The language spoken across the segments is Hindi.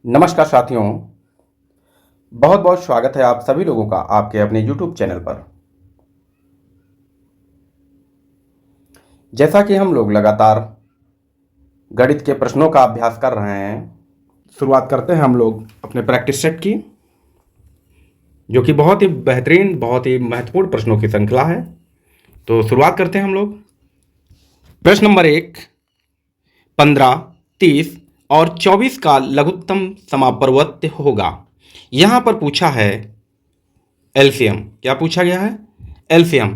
नमस्कार साथियों, बहुत बहुत स्वागत है आप सभी लोगों का आपके अपने YouTube चैनल पर। जैसा कि हम लोग लगातार गणित के प्रश्नों का अभ्यास कर रहे हैं, शुरुआत करते हैं हम लोग अपने प्रैक्टिस सेट की, जो कि बहुत ही बेहतरीन, बहुत ही महत्वपूर्ण प्रश्नों की श्रृंखला है। तो शुरुआत करते हैं हम लोग। प्रश्न नंबर 1, 15, 30 और 24 का लघुत्तम समापवर्त्य होगा। यहां पर पूछा है एलसीएम। क्या पूछा गया है? एलसीएम।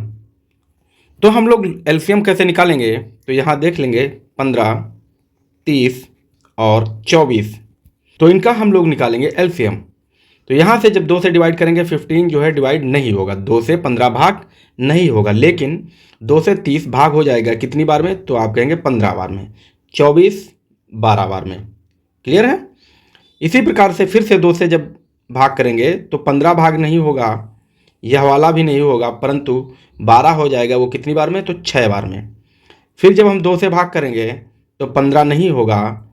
तो हम लोग एलसीएम कैसे निकालेंगे? तो यहां देख लेंगे 15, 30 और 24, तो इनका हम लोग निकालेंगे एलसीएम। तो यहां से जब 2 से डिवाइड करेंगे 15 जो है डिवाइड नहीं होगा, 2 से 15 भाग नहीं होगा, लेकिन 2 से 30 भाग हो जाएगा। कितनी बार में? तो आप कहेंगे 15 बार में, 24 12 बार में। क्लियर है? इसी प्रकार से फिर से 2 से जब भाग करेंगे तो 15 भाग नहीं होगा, यह वाला भी नहीं होगा, परंतु 12 हो जाएगा। वो कितनी बार में? तो 6 बार में। फिर जब हम 2 से भाग करेंगे तो 15 नहीं होगा,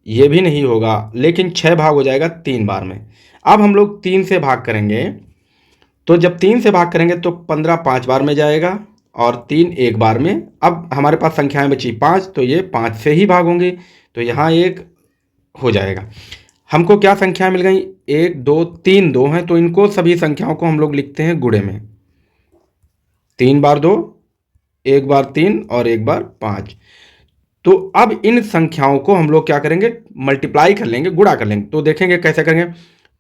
ये भी नहीं होगा, लेकिन 6 भाग हो जाएगा 3 बार में। अब हम लोग 3 से भाग करेंगे, तो जब 3 से भाग करेंगे तो 15 5 बार में जाएगा और 3 1 बार में। अब हमारे पास संख्याएं बची 5, तो ये 5 से ही भाग होंगे, तो यहाँ 1 हो जाएगा। हमको क्या संख्या मिल गई? 1 2 3 2 हैं, तो इनको सभी संख्याओं को हम लोग लिखते हैं गुणे में। 3 बार 2, 1 बार 3 और 1 बार 5। तो अब इन संख्याओं को हम लोग क्या करेंगे? मल्टीप्लाई कर लेंगे, गुणा कर लेंगे। तो देखेंगे कैसे करेंगे।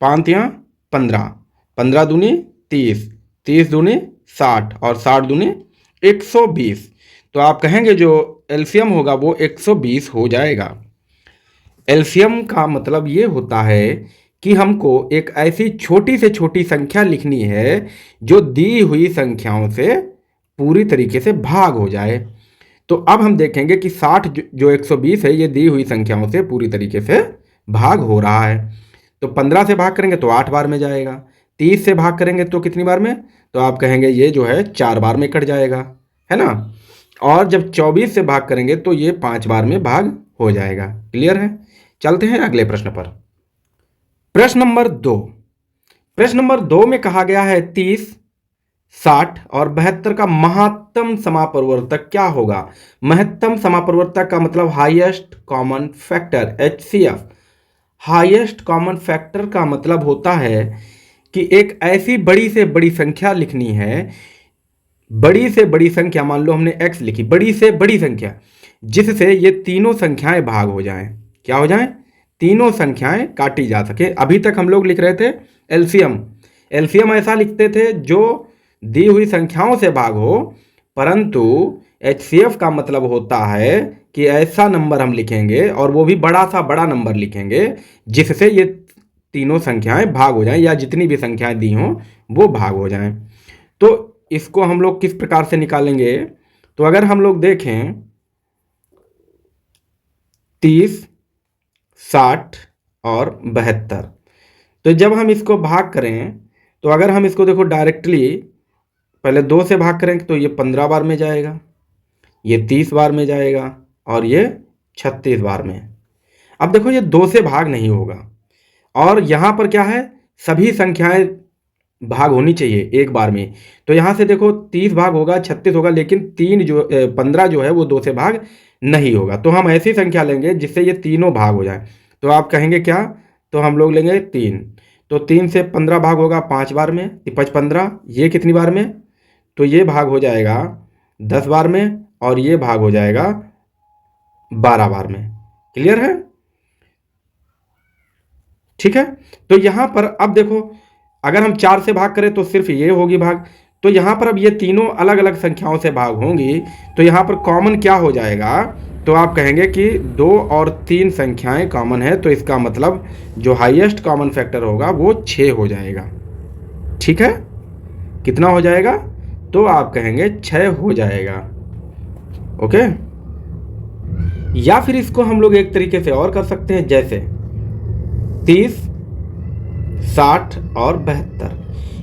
5 या 15, 15 दूनी 30, 30 दूनी 60 और 60 दूनी 120। तो आप कहेंगे जो एलसीएम होगा वो 120 हो जाएगा। एलसीएम का मतलब ये होता है कि हमको एक ऐसी छोटी से छोटी संख्या लिखनी है जो दी हुई संख्याओं से पूरी तरीके से भाग हो जाए। तो अब हम देखेंगे कि 60 जो 120 है, ये दी हुई संख्याओं से पूरी तरीके से भाग हो रहा है। तो 15 से भाग करेंगे तो 8 बार में जाएगा, 30 से भाग करेंगे तो कितनी बार में? तो आप कहेंगे ये जो है 4 बार में कट जाएगा, है ना। और जब 24 से भाग करेंगे तो ये 5 बार में भाग हो जाएगा। क्लियर है? चलते हैं अगले प्रश्न पर। प्रश्न नंबर 2। प्रश्न नंबर 2 में कहा गया है 30, 60 और 72 का महत्तम समापवर्तक क्या होगा? महत्तम समापवर्तक का मतलब highest common factor, HCF। Highest common factor का मतलब होता है कि एक ऐसी बड़ी से बड़ी संख्या लिखनी है, बड़ी से बड़ी संख्या, मान लो हमने x लिखी, बड़ी से बड़ी संख्या, जिससे ये तीनों संख्याएं भाग हो जाएं। क्या हो जाएं? तीनों संख्याएं काटी जा सके। अभी तक हम लोग लिख रहे थे एलसीएम। एलसीएम ऐसा लिखते थे जो दी हुई संख्याओं से भाग हो, परंतु एचसीएफ का मतलब होता है कि ऐसा नंबर हम लिखेंगे, और वो भी बड़ा सा बड़ा नंबर लिखेंगे, जिससे ये तीनों संख्याएं भाग हो जाएं, या जितनी भी संख्याएं दी हों वो भाग हो जाएं। तो इसको हम लोग किस प्रकार से निकालेंगे? तो अगर हम लोग देखें 30, 60 और 72, तो जब हम इसको भाग करें तो अगर हम इसको देखो डायरेक्टली पहले 2 से भाग करेंगे तो ये 15 बार में जाएगा, ये 30 बार में जाएगा और ये 36 बार में। अब देखो ये 2 से भाग नहीं होगा, और यहाँ पर क्या है? सभी संख्याएं भाग होनी चाहिए एक बार में। तो यहाँ से देखो 30 भाग होगा, 36 होगा, लेकिन 15 जो है वो 2 से भाग नहीं होगा। तो हम ऐसी संख्या लेंगे जिससे ये तीनों भाग हो जाए। तो आप कहेंगे क्या? तो हम लोग लेंगे 3। तो 3 से 15 भाग होगा 5 बार में, 15, ये कितनी बार में? तो ये भाग हो जाएगा 10 बार में, और ये भाग हो जाएगा 12 बार में। क्लियर है? ठीक है। तो यहां पर अब देखो, अगर हम 4 से भाग करें तो सिर्फ ये होगी भाग। तो यहां पर अब ये तीनों अलग अलग संख्याओं से भाग होंगी, तो यहां पर कॉमन क्या हो जाएगा? तो आप कहेंगे कि 2 और 3 संख्याएं कॉमन है, तो इसका मतलब जो हाईएस्ट कॉमन फैक्टर होगा वो 6 हो जाएगा। ठीक है? कितना हो जाएगा? तो आप कहेंगे 6 हो जाएगा। ओके। या फिर इसको हम लोग एक तरीके से और कर सकते हैं, जैसे 30, 60 और 72,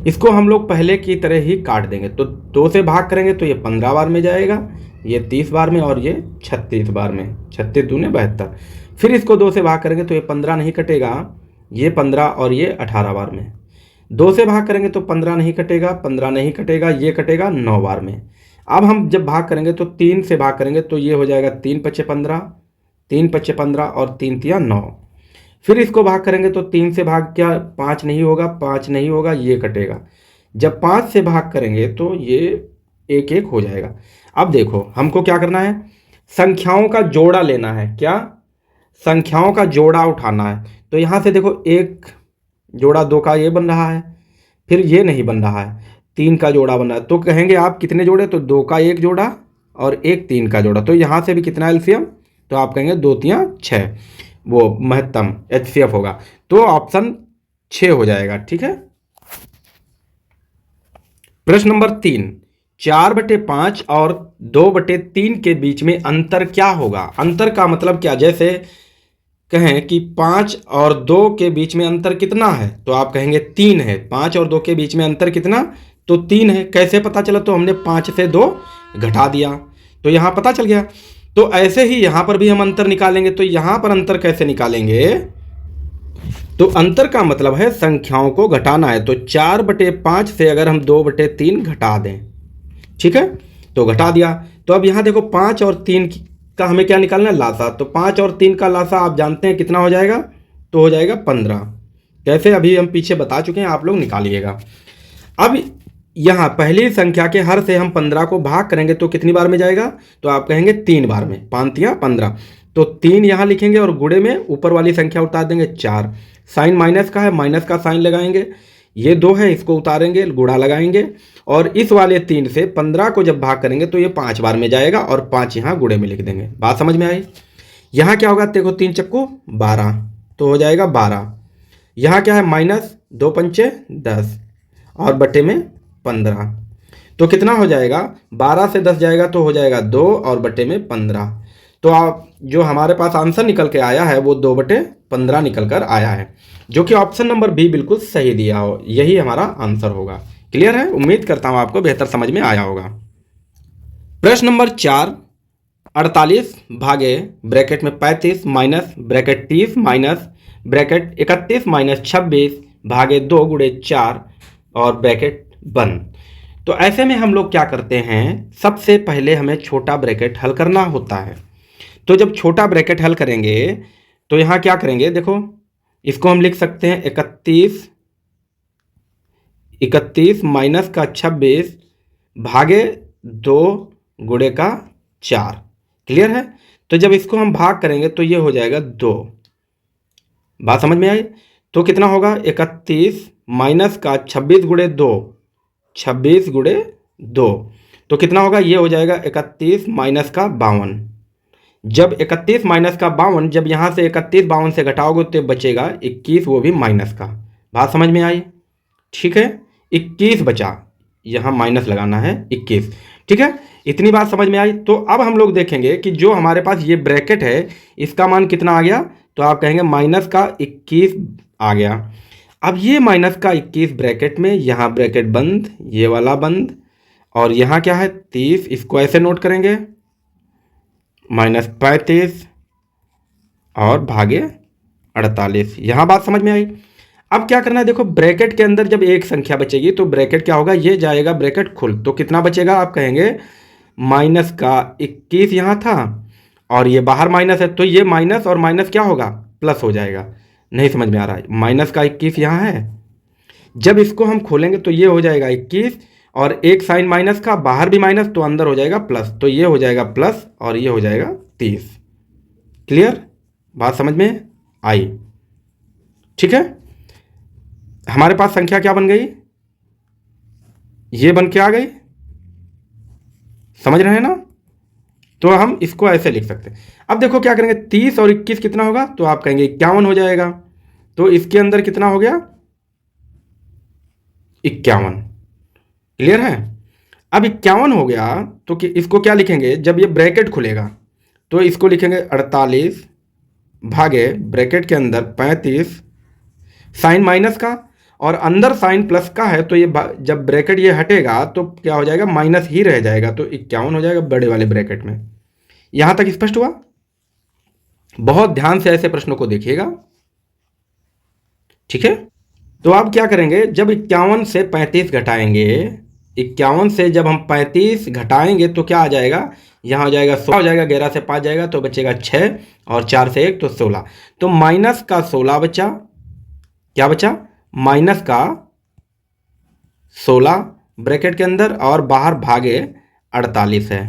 इसको हम लोग पहले की तरह ही काट देंगे। तो 2 से भाग करेंगे तो ये 15 बार में जाएगा, ये 30 बार में और ये 36 बार में, 36 दूने 72। फिर इसको 2 से भाग करेंगे तो ये 15 नहीं कटेगा, ये 15 और ये 18 बार में। 2 से भाग करेंगे तो 15 नहीं कटेगा, 15 नहीं कटेगा, ये कटेगा 9 बार में। अब हम जब भाग करेंगे तो 3 से भाग करेंगे तो ये हो जाएगा 3 पच्चे 15, 3 पच्चे 15 और 3 तिया 9। फिर इसको भाग करेंगे तो 3 से भाग क्या 5 नहीं होगा, 5 नहीं होगा, ये कटेगा। जब 5 से भाग करेंगे तो ये 1 1 हो जाएगा। अब देखो हमको क्या करना है, संख्याओं का जोड़ा लेना है। क्या? संख्याओं का जोड़ा उठाना है। तो यहाँ से देखो 1 जोड़ा 2 का ये बन रहा है, फिर ये नहीं बन रहा है, 3 का जोड़ा बन रहा है। तो कहेंगे आप कितने जोड़े? तो 2 का 1 जोड़ा और 1 3 का जोड़ा। तो यहाँ से भी कितना एलसीएम? तो आप कहेंगे 2 तिया 6, वो महत्तम एचसीएफ होगा। तो ऑप्शन 6 हो जाएगा। ठीक है। प्रश्न नंबर 3, 4/5 और 2/3 के बीच में अंतर क्या होगा? अंतर का मतलब क्या? जैसे कहें कि 5 और 2 के बीच में अंतर कितना है? तो आप कहेंगे 3 है। 5 और 2 के बीच में अंतर कितना? तो 3 है। कैसे पता चला? तो हमने 5 से 2 घटा दिया तो यहाँ पता चल गया। तो ऐसे ही यहाँ पर भी हम अंतर निकालेंगे। तो यहाँ पर अंतर कैसे निकालेंगे? तो अंतर का मतलब है संख्याओं को घटाना है। तो 4/5 से अगर हम 2/3 घटा दें, ठीक है, तो घटा दिया। तो अब यहाँ देखो 5 और 3 का हमें क्या निकालना है? लासा। तो 5 और 3 का लासा आप जानते हैं कितना हो जाएगा? तो हो जाएगा 15। कैसे? अभी हम पीछे बता चुके हैं, आप लोग निकालिएगा। अब यहाँ पहली संख्या के हर से हम 15 को भाग करेंगे तो कितनी बार में जाएगा? तो आप कहेंगे 3 बार में, 5 तिया 15। तो 3 यहाँ लिखेंगे और गुणे में ऊपर वाली संख्या उतार देंगे 4। साइन माइनस का है, माइनस का साइन लगाएंगे। ये 2 है, इसको उतारेंगे, गुणा लगाएंगे। और इस वाले 3 से 15 को जब भाग करेंगे तो ये 5 बार में जाएगा और 5 यहाँ गुणे में लिख देंगे। बात समझ में आई? यहाँ क्या होगा? देखो 3 चक्कू 12, तो हो जाएगा 12। यहाँ क्या है? माइनस 2 पंचे 10 और बटे में 15। तो कितना हो जाएगा? 12 से 10 जाएगा तो हो जाएगा 2 और बटे में 15। तो आप जो हमारे पास आंसर निकल के आया है वो 2/15 निकल कर आया है, जो कि ऑप्शन नंबर बी बिल्कुल सही दिया हो। यही हमारा आंसर होगा। क्लियर है? उम्मीद करता हूं आपको बेहतर समझ में आया होगा। प्रश्न नंबर 4, 48 भागे ब्रैकेट में 35 minus bracket 30 minus bracket 31 minus 26 भागे 2 गुणे 4 और ब्रैकेट बंद। तो ऐसे में हम लोग क्या करते हैं, सबसे पहले हमें छोटा ब्रैकेट हल करना होता है। तो जब छोटा ब्रैकेट हल करेंगे तो यहाँ क्या करेंगे? देखो इसको हम लिख सकते हैं 31 माइनस का 26 भागे 2 गुणे का 4। क्लियर है? तो जब इसको हम भाग करेंगे तो ये हो जाएगा 2। बात समझ में आई? तो कितना होगा? 31 माइनस का 26 गुणे 2, 26 गुणे 2, तो कितना होगा? ये हो जाएगा 31 माइनस का 52। जब 31 माइनस का 52, जब यहाँ से 31 52 से घटाओगे तो बचेगा 21, वो भी माइनस का। बात समझ में आई? ठीक है, 21 बचा, यहाँ माइनस लगाना है 21। ठीक है, इतनी बात समझ में आई। तो अब हम लोग देखेंगे कि जो हमारे पास ये ब्रैकेट है इसका मान कितना आ गया? तो आप कहेंगे माइनस का 21 आ गया। अब ये माइनस का 21 ब्रैकेट में, यहाँ ब्रैकेट बंद, ये वाला बंद, और यहाँ क्या है 30, इसको ऐसे नोट करेंगे माइनस 35 और भागे 48। यहाँ बात समझ में आई। अब क्या करना है? देखो ब्रैकेट के अंदर जब एक संख्या बचेगी तो ब्रैकेट क्या होगा? ये जाएगा ब्रैकेट खुल, तो कितना बचेगा? आप कहेंगे माइनस का 21 यहाँ था और ये बाहर माइनस है, तो ये माइनस और माइनस क्या होगा? प्लस हो जाएगा। नहीं समझ में आ रहा है? माइनस का 21 यहाँ है, जब इसको हम खोलेंगे तो ये हो जाएगा 21 और एक साइन माइनस का, बाहर भी माइनस तो अंदर हो जाएगा प्लस, तो ये हो जाएगा प्लस और ये हो जाएगा 30। क्लियर? बात समझ में आई? ठीक है, हमारे पास संख्या क्या बन गई? ये बन के आ गई। समझ रहे हैं ना? तो हम इसको ऐसे लिख सकते हैं। अब देखो क्या करेंगे, 30 और 21 कितना होगा? तो आप कहेंगे 51 हो जाएगा। तो इसके अंदर कितना हो गया? 51। क्लियर है? अब 51 हो गया तो कि इसको क्या लिखेंगे? जब ये ब्रैकेट खुलेगा तो इसको लिखेंगे 48 भागे ब्रैकेट के अंदर 35 साइन माइनस का और अंदर साइन प्लस का है, तो ये जब ब्रैकेट ये हटेगा तो क्या हो जाएगा, माइनस ही रह जाएगा, तो 51 हो जाएगा बड़े वाले ब्रैकेट में। यहां तक स्पष्ट हुआ? बहुत ध्यान से ऐसे प्रश्नों को देखिएगा, ठीक है। तो आप क्या करेंगे, जब 51 से 35 घटाएंगे, 51 से जब हम 35 घटाएंगे तो क्या आ जाएगा, यहाँ हो जाएगा 16 हो जाएगा, 11 से 5 जाएगा तो बचेगा 6 और 4 से 1 तो 16, तो माइनस का 16 बचा। क्या बचा? माइनस का 16 ब्रैकेट के अंदर और बाहर भागे 48 है।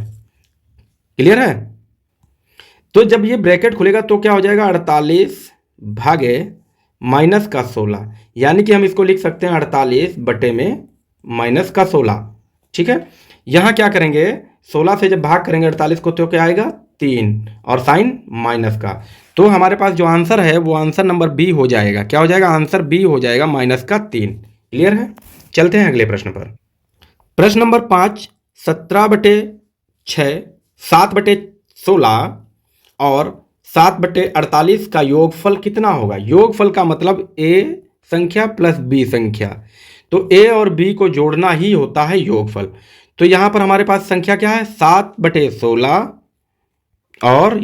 क्लियर है? तो जब ये ब्रैकेट खुलेगा तो क्या हो जाएगा, 48 भागे माइनस का 16, यानी कि हम इसको लिख सकते हैं 48 बटे में माइनस का 16, ठीक है। यहां क्या करेंगे, 16 से जब भाग करेंगे 48 को तो क्या आएगा, 3 और साइन माइनस का, तो हमारे पास जो आंसर है वो आंसर नंबर बी हो जाएगा। क्या हो जाएगा, आंसर बी हो जाएगा, माइनस का 3। क्लियर है? चलते हैं अगले प्रश्न पर। प्रश्न नंबर 5, 17/6, 7/16 और 7/48 का योगफल कितना होगा? योगफल का मतलब ए संख्या प्लस बी संख्या, तो ए और बी को जोड़ना ही होता है योगफल। तो यहां पर हमारे पास संख्या क्या है, 7/16 और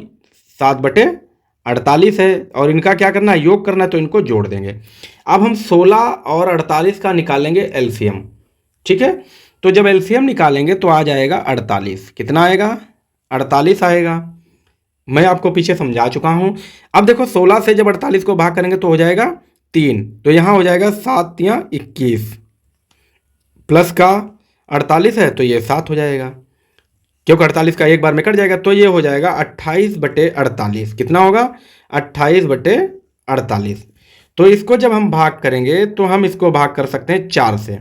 7/48 है, और इनका क्या करना है, योग करना है, तो इनको जोड़ देंगे। अब हम 16 और 48 का निकालेंगे एलसीएम, ठीक है। तो जब एलसीएम निकालेंगे तो आ जाएगा 48। कितना आएगा, 48 आएगा। मैं आपको पीछे समझा चुका हूं। अब देखो 16 से जब 48 को भाग करेंगे तो हो जाएगा 3, तो यहां हो जाएगा 7 या 21, प्लस का 48 है तो ये 7 हो जाएगा, क्योंकि 48 का एक बार में कट जाएगा, तो ये हो जाएगा 28/48। कितना होगा, 28/48। तो इसको जब हम भाग करेंगे तो हम इसको भाग कर सकते हैं 4 से,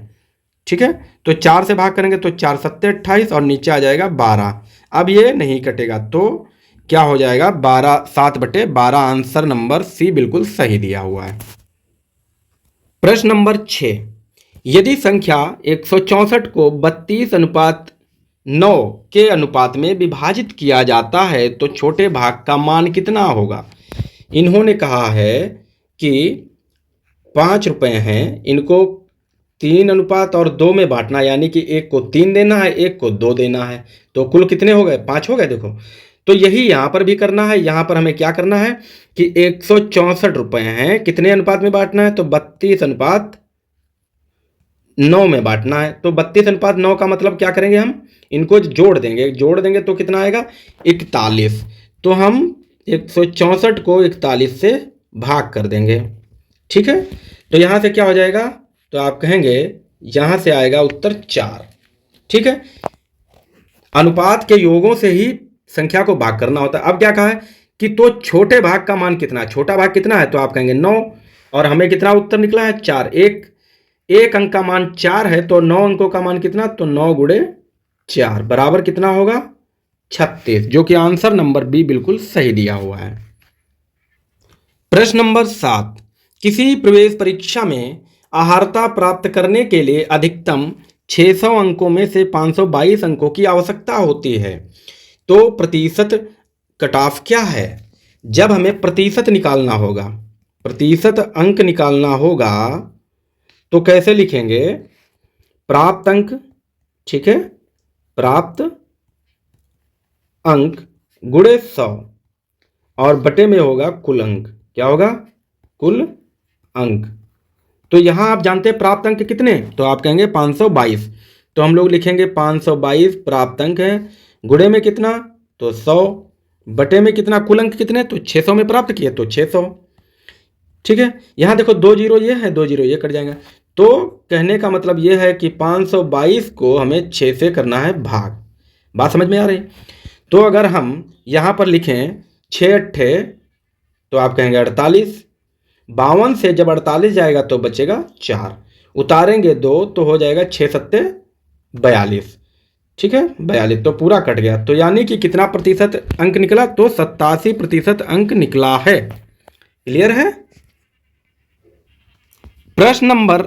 ठीक है। तो 4 से भाग करेंगे तो 4 7 28 और नीचे आ जाएगा 12। अब ये नहीं कटेगा तो क्या हो जाएगा, 12, 7/12। आंसर नंबर सी बिल्कुल सही दिया हुआ है। प्रश्न नंबर 6, यदि संख्या 164 को 32:9 के अनुपात में विभाजित किया जाता है तो छोटे भाग का मान कितना होगा? इन्होंने कहा है कि 5 रुपए हैं, इनको 3:2 में बांटना, यानी कि एक को 3 देना है, एक को 2 देना है, तो कुल कितने हो गए, 5 हो गए। देखो, तो यही यहां पर भी करना है। यहां पर हमें क्या करना है कि 164 रुपए हैं, कितने अनुपात में बांटना है, तो 32:9 में बांटना है। तो 32:9 का मतलब क्या करेंगे, हम इनको जोड़ देंगे तो कितना आएगा, 41। तो हम 164 को 41 से भाग कर देंगे, ठीक है। तो यहां से क्या हो जाएगा, तो आप कहेंगे यहां से आएगा उत्तर 4, ठीक है। अनुपात के योगों से ही संख्या को भाग करना होता है। अब क्या कहा है कि तो छोटे भाग का मान कितना है, छोटा भाग कितना है, तो आप कहेंगे 9, और हमें कितना उत्तर निकला है, 4। एक अंक का मान 4 है, तो 9 अंकों का मान कितना, तो 9 गुणे 4 बराबर कितना होगा, 36, जो कि आंसर नंबर बी बिल्कुल सही दिया हुआ है। प्रश्न नंबर 7, किसी प्रवेश परीक्षा में अर्हता प्राप्त करने के लिए अधिकतम 600 अंकों में से 522 अंकों की आवश्यकता होती है, तो प्रतिशत कट ऑफ क्या है? जब हमें प्रतिशत निकालना होगा, प्रतिशत अंक निकालना होगा, तो कैसे लिखेंगे, प्राप्त अंक, ठीक है, प्राप्त अंक गुणे 100 और बटे में होगा कुल अंक। क्या होगा, कुल अंक। तो यहां आप जानते हैं प्राप्त अंक कितने, तो आप कहेंगे 522, तो हम लोग लिखेंगे 522 प्राप्त अंक है, गुणे में कितना, तो 100, बटे में कितना, कुल अंक कितने, तो 600 में प्राप्त किए तो 600, ठीक है। यहां देखो 2 जीरो ये है, 2 जीरो ये कट जाएगा, तो कहने का मतलब ये है कि 522 को हमें 6 से करना है भाग। बात समझ में आ रही? तो अगर हम यहां पर लिखें 6 अट्ठे, तो आप कहेंगे 48, 52 से जब 48 जाएगा तो बचेगा 4, उतारेंगे 2 तो हो जाएगा 6 सत्ते 42, ठीक है, 42, तो पूरा कट गया। तो यानी कि कितना प्रतिशत अंक निकला, तो 87% अंक निकला है। क्लियर है? प्रश्न नंबर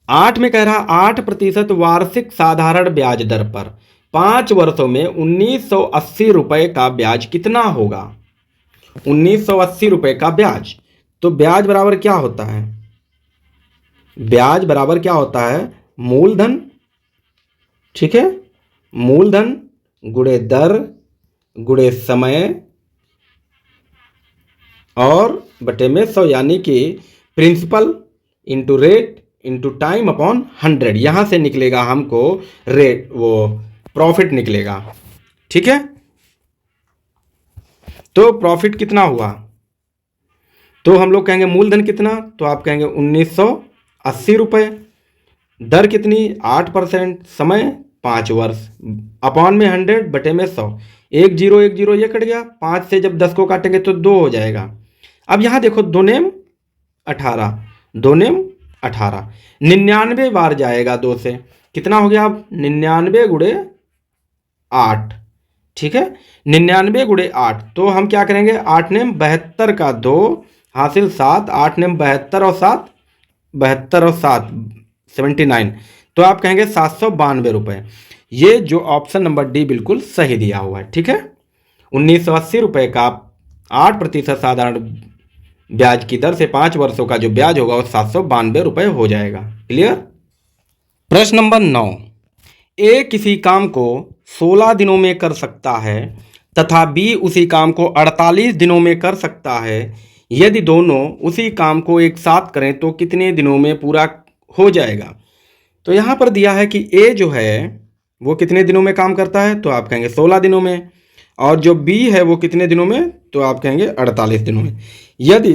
8 में कह रहा 8% वार्षिक साधारण ब्याज दर पर 5 वर्षों में 1980 रुपए का ब्याज कितना होगा? 1980 रुपए का ब्याज, तो ब्याज बराबर क्या होता है, ब्याज बराबर क्या होता है, मूलधन, ठीक है, मूलधन गुणे दर गुणे समय और बटे में 100, यानी कि principal into rate into time upon 100। यहां से निकलेगा हमको रेट, वो प्रॉफिट निकलेगा, ठीक है। तो प्रॉफिट कितना हुआ, तो हम लोग कहेंगे मूलधन कितना, तो आप कहेंगे 1980 रुपये, दर कितनी 8%, समय 5 वर्ष, अपॉन में 100 बटे में 100, 1 0 ये कट गया, 5 से जब 10 को काटेंगे तो 2 हो जाएगा। अब यहाँ देखो 2 नेम 18, 2 नेम 18, 99 बार जाएगा 2 से, कितना हो गया अब 99 गुणे 8, ठीक है, 99 गुणे 8। तो हम क्या करेंगे, 8 नेम 72 का 2 हासिल 7, 8 नेम 72 और 7, 72 और 7 79, तो आप कहेंगे 792 रुपये। ये जो ऑप्शन नंबर डी बिल्कुल सही दिया हुआ है, ठीक है। 1980 रुपये का 8% साधारण ब्याज की दर से 5 वर्षों का जो ब्याज होगा वो 792 रुपये हो जाएगा। क्लियर। प्रश्न नंबर 9, ए किसी काम को 16 दिनों में कर सकता है तथा बी उसी काम को 48 दिनों में कर सकता है। यदि दोनों उसी काम को एक साथ करें तो कितने दिनों में पूरा हो जाएगा। तो यहाँ पर दिया है कि ए जो है वो कितने दिनों में काम करता है, तो आप कहेंगे 16 दिनों में, और जो बी है वो कितने दिनों में, तो आप कहेंगे 48 दिनों में। यदि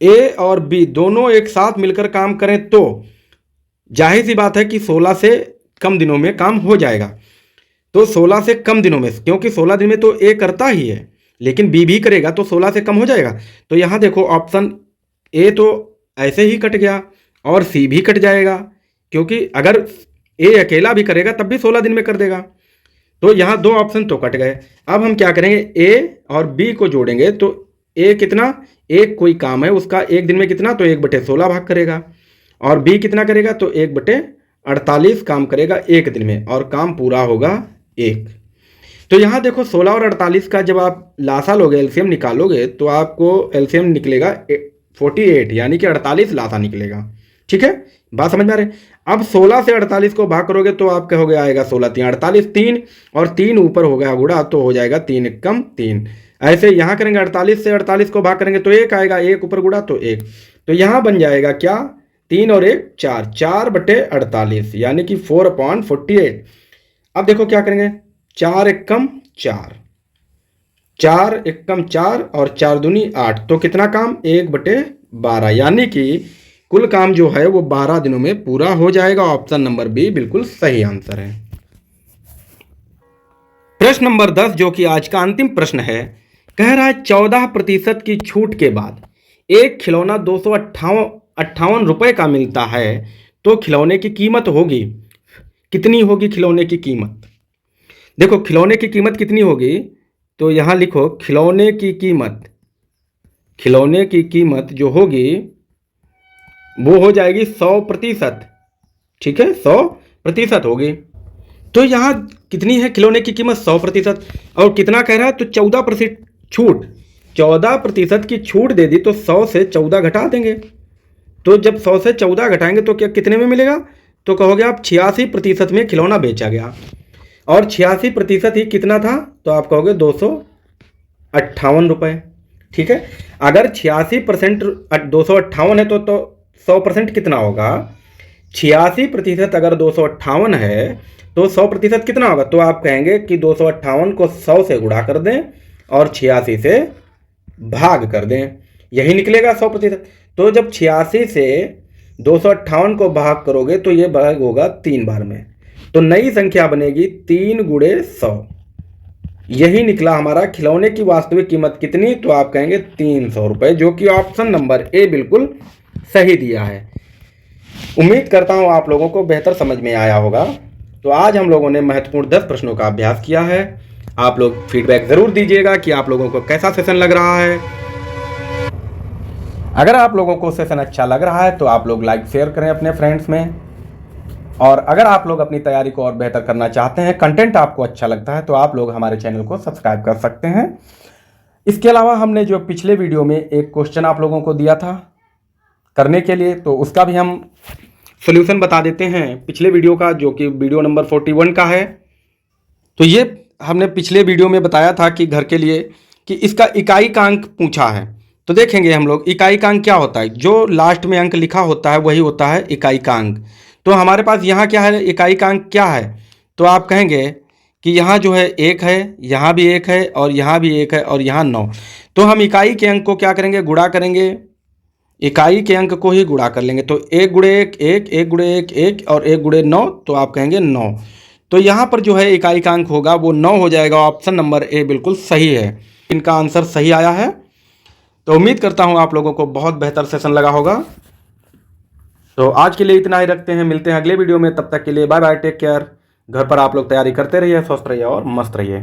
ए और बी दोनों एक साथ मिलकर काम करें तो जाहिर सी बात है कि 16 से कम दिनों में काम हो जाएगा। तो 16 से कम दिनों में, क्योंकि 16 दिन में तो ए करता ही है, लेकिन बी भी करेगा तो 16 से कम हो जाएगा। तो यहाँ देखो ऑप्शन ए तो ऐसे ही कट गया और सी भी कट जाएगा, क्योंकि अगर ए अकेला भी करेगा तब भी 16 दिन में कर देगा। तो यहाँ 2 ऑप्शन तो कट गए। अब हम क्या करेंगे, ए और बी को जोड़ेंगे तो ए कितना, एक कोई काम है उसका एक दिन में कितना, तो 1/16 भाग करेगा, और बी कितना करेगा, तो 1/48 काम करेगा एक दिन में, और काम पूरा होगा 1। तो यहाँ देखो 16 और 48 का जब आप लासा लोगे, एलसीएम निकालोगे, तो आपको एलसीएम निकलेगा 48, यानी कि 48 लासा निकलेगा, ठीक है। बात समझ में आ रही। अब 16 से 48 को भाग करोगे तो आप कहोगे आएगा 16 3 48, 3 और 3 ऊपर हो गया गुणा, तो हो जाएगा 3 कम 3। ऐसे यहाँ करेंगे 48 से 48 को भाग करेंगे तो 1 आएगा, 1 ऊपर गुणा तो 1। तो यहाँ बन जाएगा क्या, 3 और 1 4, 4/48, यानी कि 4/48। अब देखो क्या करेंगे, 4 1 कम 4, 4 1 कम 4 और 4 दूनी 8, तो कितना काम 1/12, यानी कि कुल काम जो है वो 12 दिनों में पूरा हो जाएगा। ऑप्शन नंबर बी बिल्कुल सही आंसर है। प्रश्न नंबर 10 जो कि आज का अंतिम प्रश्न है, कह रहा है 14% की छूट के बाद एक खिलौना 258 रुपए का मिलता है, तो खिलौने की कीमत होगी कितनी, होगी खिलौने की कीमत। देखो खिलौने की कीमत कितनी होगी, तो यहां लिखो खिलौने की कीमत जो होगी वो हो जाएगी 100%, ठीक है, 100% होगी। तो यहाँ कितनी है खिलौने की कीमत 100%, और कितना कह रहा है, तो 14% छूट, 14% की छूट दे दी तो 100 से 14 घटा देंगे। तो जब 100 से 14 घटाएंगे तो क्या कितने में मिलेगा, तो कहोगे आप 86% में खिलौना बेचा गया, और 86% ही कितना था, तो आप कहोगे 258 रुपये, ठीक है। अगर 86% 258 है तो 100% कितना होगा, 86% अगर 258 है तो 100% कितना होगा, तो आप कहेंगे कि 258 को 100 से गुणा कर दें और 86 से भाग कर दें, यही निकलेगा 100%। तो जब 86 से 258 को भाग करोगे तो ये भाग होगा 3 बार में, तो नई संख्या बनेगी 3 गुणे 100, यही निकला हमारा खिलौने की वास्तविक कीमत कितनी, तो आप कहेंगे 300 रुपये, जो कि ऑप्शन नंबर ए बिल्कुल सही दिया है। उम्मीद करता हूं आप लोगों को बेहतर समझ में आया होगा। तो आज हम लोगों ने महत्वपूर्ण 10 प्रश्नों का अभ्यास किया है। आप लोग फीडबैक ज़रूर दीजिएगा कि आप लोगों को कैसा सेशन लग रहा है। अगर आप लोगों को सेशन अच्छा लग रहा है तो आप लोग लाइक शेयर करें अपने फ्रेंड्स में, और अगर आप लोग अपनी तैयारी को और बेहतर करना चाहते हैं, कंटेंट आपको अच्छा लगता है, तो आप लोग हमारे चैनल को सब्सक्राइब कर सकते हैं। इसके अलावा हमने जो पिछले वीडियो में एक क्वेश्चन आप लोगों को दिया था, करने के लिए, तो उसका भी हम सॉल्यूशन बता देते हैं पिछले वीडियो का, जो कि वीडियो नंबर 41 का है। तो ये हमने पिछले वीडियो में बताया था कि घर के लिए कि इसका इकाई का अंक पूछा है। तो देखेंगे हम लोग इकाई का अंक क्या होता है। जो लास्ट में अंक लिखा होता है वही होता है इकाई का अंक। तो हमारे पास यहाँ क्या है, इकाई का अंक क्या है, तो आप कहेंगे कि यहाँ जो है 1 है, यहाँ भी 1 है और यहाँ भी 1 है और यहाँ 9। तो हम इकाई के अंक को क्या करेंगे, गुणा करेंगे, इकाई के अंक को ही गुणा कर लेंगे। तो 1 गुणे 1 1, 1 गुणे 1 1 और 1 गुणे 9, तो आप कहेंगे 9। तो यहाँ पर जो है इकाई का अंक होगा वो 9 हो जाएगा। ऑप्शन नंबर ए बिल्कुल सही है, इनका आंसर सही आया है। तो उम्मीद करता हूँ आप लोगों को बहुत बेहतर सेशन लगा होगा। तो आज के लिए इतना ही रखते हैं, मिलते हैं अगले वीडियो में। तब तक के लिए बाय बाय, टेक केयर। घर पर आप लोग तैयारी करते रहिए, स्वस्थ रहिए और मस्त रहिए।